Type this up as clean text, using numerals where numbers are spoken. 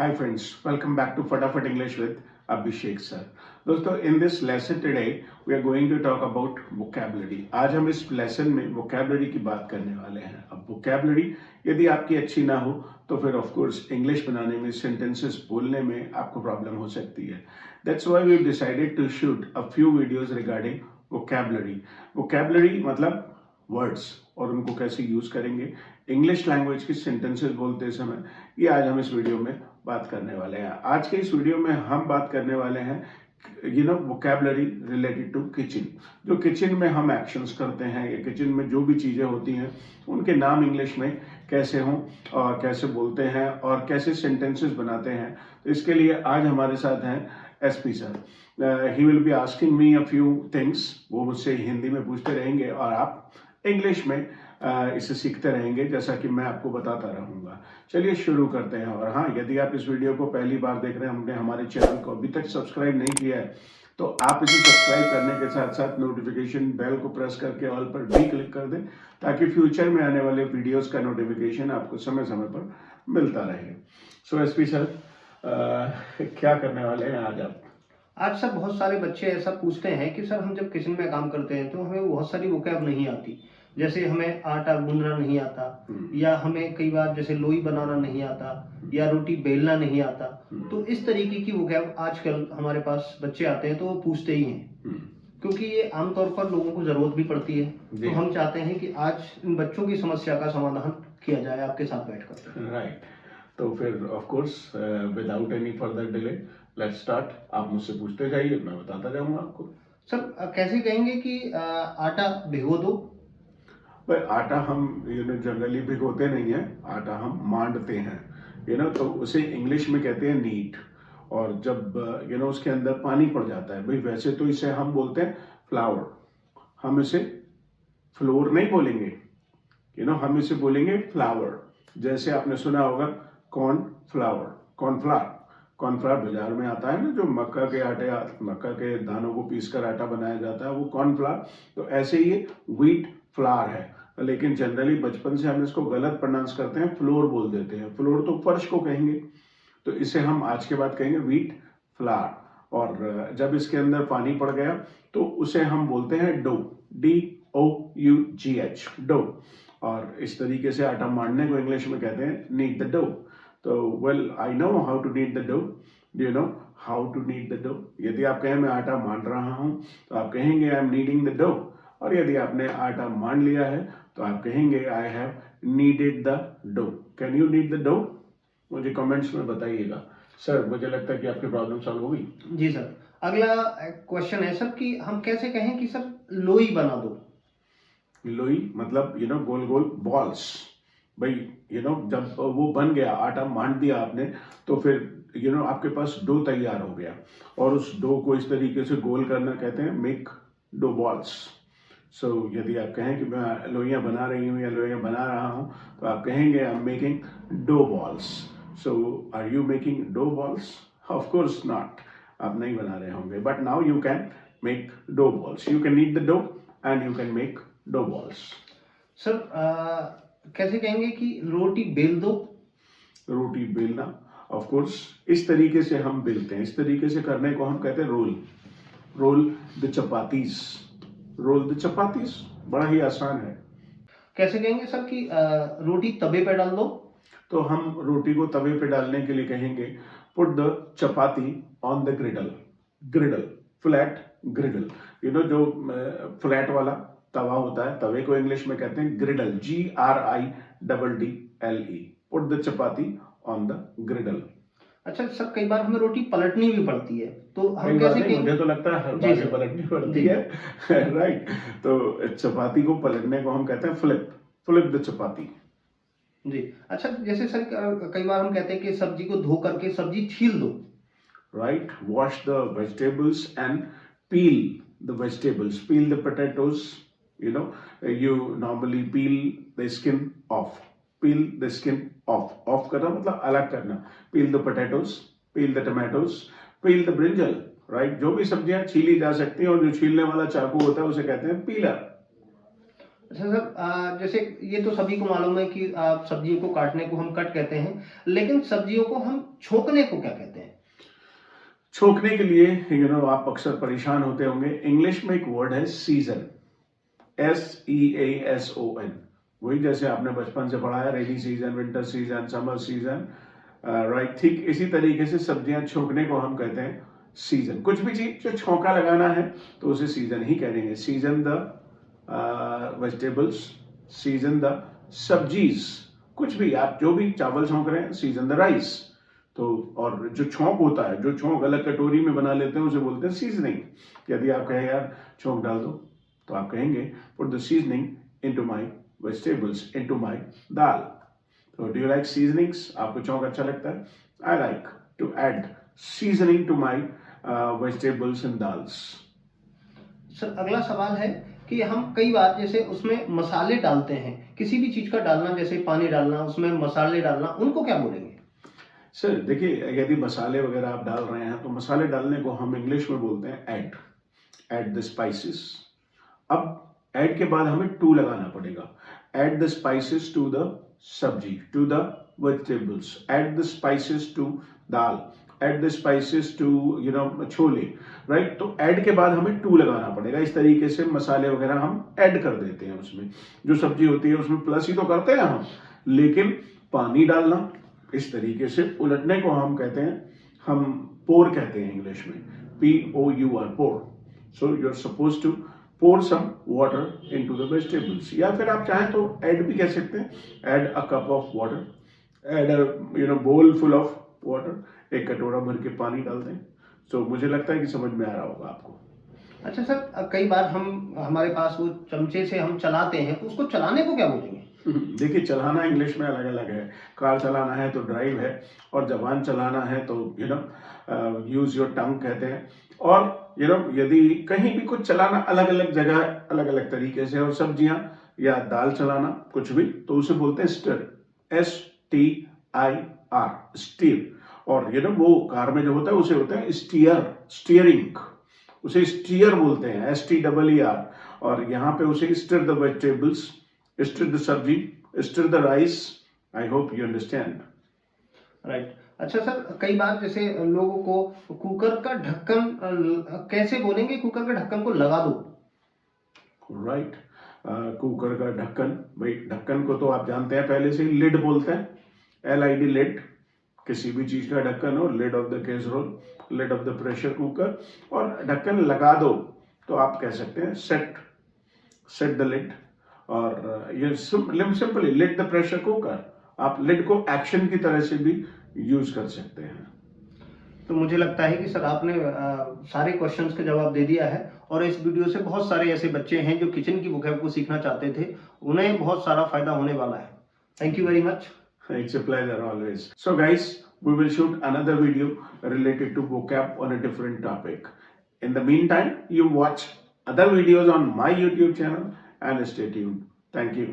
Hi friends, welcome back to Fatafat English with Abhishek sir. दोस्तों in this lesson today we are going to talk about vocabulary. आज हम इस lesson में vocabulary की बात करने वाले हैं. अब vocabulary यदि आपकी अच्छी ना हो तो फिर of course English बनाने में sentences बोलने में आपको problem हो सकती है. That's why we've decided to shoot a few videos regarding vocabulary. Vocabulary मतलब वर्ड्स और उनको कैसे यूज करेंगे इंग्लिश लैंग्वेज की सेंटेंसेस बोलते समय, ये आज हम इस वीडियो में बात करने वाले हैं. आज के इस वीडियो में हम बात करने वाले हैं वोकैबुलरी रिलेटेड टू किचन. जो किचन में हम एक्शंस करते हैं या किचन में जो भी चीजें होती हैं उनके नाम इंग्लिश में कैसे हों और कैसे बोलते हैं और कैसे सेंटेंसेस बनाते हैं. तो इसके लिए आज हमारे साथ हैं SP sir. He will be asking me a few things. वो मुझसे हिंदी में पूछते रहेंगे और आप इंग्लिश में इसे सीखते रहेंगे जैसा कि मैं आपको बताता रहूंगा. चलिए शुरू करते हैं. और हाँ, यदि आप इस वीडियो को पहली बार देख रहे हैं, हमने हमारे चैनल को अभी तक सब्सक्राइब नहीं किया है, तो आप इसे सब्सक्राइब करने के साथ साथ नोटिफिकेशन बेल को प्रेस करके ऑल पर भी क्लिक कर दें ताकि फ्यूचर में आने वाले वीडियोस का नोटिफिकेशन आपको समय समय पर मिलता रहे. सो एसपी सर, क्या करने वाले हैं आज आप? आज सर बहुत सारे बच्चे ऐसा पूछते हैं कि सर हम जब किचन में काम करते हैं तो हमें बहुत सारी वोकैब नहीं आती. जैसे हमें आटा गूंदना नहीं आता, या हमें कई बार जैसे लोई बनाना नहीं आता, या रोटी बेलना नहीं आता. तो इस तरीके की वोकैब आजकल हमारे पास बच्चे आते हैं तो वो पूछते ही हैं, क्योंकि ये आमतौर पर लोगों को जरूरत भी पड़ती है. तो हम चाहते हैं कि आज इन बच्चों की समस्या का समाधान किया जाए आपके साथ बैठकर. राइट. तो फिर of course without any further delay let's start. आप मुझसे पूछते जाइए, मैं बताता जाऊंगा आपको. सर कैसे कहेंगे कि आटा भिगो दो? भाई, आटा हम जनरली भिगोते नहीं है, आटा हम मांडते हैं तो उसे इंग्लिश में कहते हैं नीट. और जब उसके अंदर पानी पड़ जाता है, भाई वैसे तो इसे हम बोलते हैं फ्लावर. हम इसे फ्लोर नहीं बोलेंगे, हम इसे बोलेंगे फ्लावर. जैसे आपने सुना होगा कॉर्न फ्लावर, कॉर्नफ्लावर. कॉर्नफ्लावर बाजार में आता है ना, जो मक्का के दानों को पीसकर आटा बनाया जाता है, वो कॉर्नफ्लावर. तो ऐसे ही व्हीट फ्लावर है, लेकिन जनरली बचपन से हम इसको गलत प्रोनाउंस करते हैं, फ्लोर बोल देते हैं. फ्लोर तो फर्श को कहेंगे, तो इसे हम आज के बाद कहेंगे व्हीट फ्लावर. और जब इसके अंदर पानी पड़ गया तो उसे हम बोलते हैं डो, DOUGH, डो. और इस तरीके से आटा मांडने को इंग्लिश में कहते हैं नीड द डो. तो well, I know how to knead the dough. Do you know how to knead the dough? यदि आप कहें मैं आटा मांड रहा हूं तो आप कहेंगे I am kneading the dough. और यदि आपने आटा मान लिया है तो आप कहेंगे I have kneaded the dough. Can you knead the dough? मुझे कमेंट्स में बताइएगा. सर, मुझे लगता है कि आपकी प्रॉब्लम सॉल्व हो गई. जी सर. अगला क्वेश्चन है सर कि हम कैसे कहें कि सर लोई बना दो? लोई मतलब गोल गोल बॉल्स. भाई जब वो बन गया, आटा मांड दिया आपने, तो फिर आपके पास डो तैयार हो गया. और उस डो को इस तरीके से गोल करना कहते हैं मेक डो बॉल्स. सो यदि आप कहें कि मैं लोइयां बना रही हूं या लोइयां बना रहा हूं, तो आप कहेंगे I am making dough balls. So are you making dough balls? Of course not. आप नहीं बना रहे होंगे, but now you can make dough balls. You can knead the dough and you can make dough balls. Sir कैसे कहेंगे कि रोटी bell दो? रोटी बेलना, ऑफ कोर्स इस तरीके से हम बेलते हैं. इस तरीके से करने को हम कहते हैं roll. Roll the chapatis. Roll the chapatis. बड़ा ही आसान है. कैसे कहेंगे सर कि रोटी तवे पे डाल दो? तो हम रोटी को तवे पे डालने के लिए कहेंगे put the chapati on the ग्रिडल. ग्रिडल, flat ग्रिडल. जो फ्लैट वाला तवा होता है, तवे को इंग्लिश में कहते हैं ग्रिडल. GRIDDLE. Put the chapati on the ग्रिडल. अच्छा सर, कई बार हमें रोटी पलटनी भी पड़ती है, तो हम कैसे कहेंगे? मुझे तो लगता है हर बार पलटनी पड़ती है. राइट. तो चपाती को पलटने को हम कहते हैं फ्लिप. फ्लिप द चपाती. जी. अच्छा, जैसे सर कई बार हम कहते हैं कि सब्जी को धो करके सब्जी छील दो. Right. Wash the vegetables and peel the vegetables. Peel the potatoes. You normally peel the skin off. Peel the skin off. Off करना मतलब अलग करना. Peel the potatoes. Peel the tomatoes. Peel the brinjal. Right. जो भी सब्जियां छीली जा सकती हैं और जो छीलने वाला चाकू होता है उसे कहते हैं पीलर. अच्छा सर, जैसे ये तो सभी को मालूम है कि सब्जियों को काटने को हम कट कहते हैं, लेकिन सब्जियों को हम छोंकने को क्या कहते हैं? छोंकने के लिए आप अक्सर परेशान होते होंगे। इंग्लिश में एक वर्ड है सीजन, SEASON। वही जैसे आपने बचपन से पढ़ा है, rainy season, winter season, summer season, right. ठीक इसी तरीके से सब्जियां छोंकने को हम कहते हैं सीजन। कुछ भी चीज जो छौंका लगाना है तो उसे सीजन ही कहेंगे। Season the vegetables, season the sabzis. कुछ भी आप जो भी चावल छौंक रहे हैं, सीजन द राइस। तो और जो छौंक होता है, जो छौंक अलग कटोरी में बना लेते हैं, उसे बोलते हैं सीजनिंग। यदि आप कहें यार छौंक डाल दो, तो आप कहेंगे put the seasoning into my vegetables, into my dal. तो डू यू लाइक सीजनिंग्स? आपको छौंक अच्छा लगता है? I like to add seasoning to my vegetables and dals. Sir अगला सवाल है कि हम कई बार जैसे उसमें मसाले डालते हैं, किसी भी चीज का डालना, जैसे पानी डालना, उसमें मसाले डालना, उनको क्या बोलेंगे? सर देखिए, यदि मसाले वगैरह आप डाल रहे हैं तो मसाले डालने को हम इंग्लिश में बोलते हैं ऐड द स्पाइसेस। अब ऐड के बाद हमें टू लगाना पड़ेगा। Add the spices to the sabzi, to the vegetables, add the spices to dal, add the spices to chole, right. तो ऐड के बाद हमें टू लगाना पड़ेगा। इस तरीके से मसाले वगैरह हम ऐड कर देते हैं उसमें। जो सब्जी होती है उसमें प्लस ही तो करते हैं हम, लेकिन पानी डालना, इस तरीके से उलटने को हम कहते हैं, हम पोर कहते हैं इंग्लिश में, POUR, pour. So you are suppose to pour some water into the vegetables, या फिर आप चाहें तो ऐड भी कह सकते हैं, add a cup of water, add अ बोल फुल ऑफ वाटर, एक कटोरा भर के पानी डाल दें। तो मुझे लगता है कि समझ में आ रहा होगा आपको। अच्छा सर, कई बार हमारे पास वो चमचे से हम चलाते हैं, तो उसको चलाने को क्या बोलेंगे? देखिए, चलाना इंग्लिश में अलग अलग है। कार चलाना है तो ड्राइव है, और जबान चलाना है तो यूज योर टंग कहते हैं। और यदि कहीं भी कुछ चलाना अलग अलग जगह, अलग अलग तरीके से, और सब्जियां या दाल चलाना कुछ भी, तो उसे बोलते हैं स्टर, STIR, स्टीर। और वो कार में जो होता है उसे होता है स्टीयरिंग, उसे स्टीयर बोलते हैं, STEER। और यहाँ पे उसे stir the vegetables, stir the sabji, stir the rice. I hope you understand. Right. अच्छा सर, कई बार जैसे लोगों को कुकर का ढक्कन कैसे बोलेंगे, कुकर का ढक्कन को लगा दो? राइट। कुकर का ढक्कन, भाई ढक्कन को तो आप जानते हैं पहले से ही लिड बोलते हैं, LID, लिड। किसी भी चीज का ढक्कन हो, lid of the casserole, lid of the pressure cooker. और ढक्कन लगा दो तो आप कह सकते हैं सेट द लिड, और ये simply lid the pressure cooker. आप लिड को एक्शन की तरह से भी यूज कर सकते हैं। तो मुझे लगता है कि सर आपने सारे क्वेश्चंस का जवाब दे दिया है, और इस वीडियो से बहुत सारे ऐसे बच्चे हैं जो किचन की वोकैब को सीखना चाहते थे, उन्हें बहुत सारा फायदा होने वाला है। Thank you very much. It's a pleasure always. So guys, we will shoot another video related to vocab on a different topic. In the meantime, you watch other videos on my YouTube channel and stay tuned. Thank you.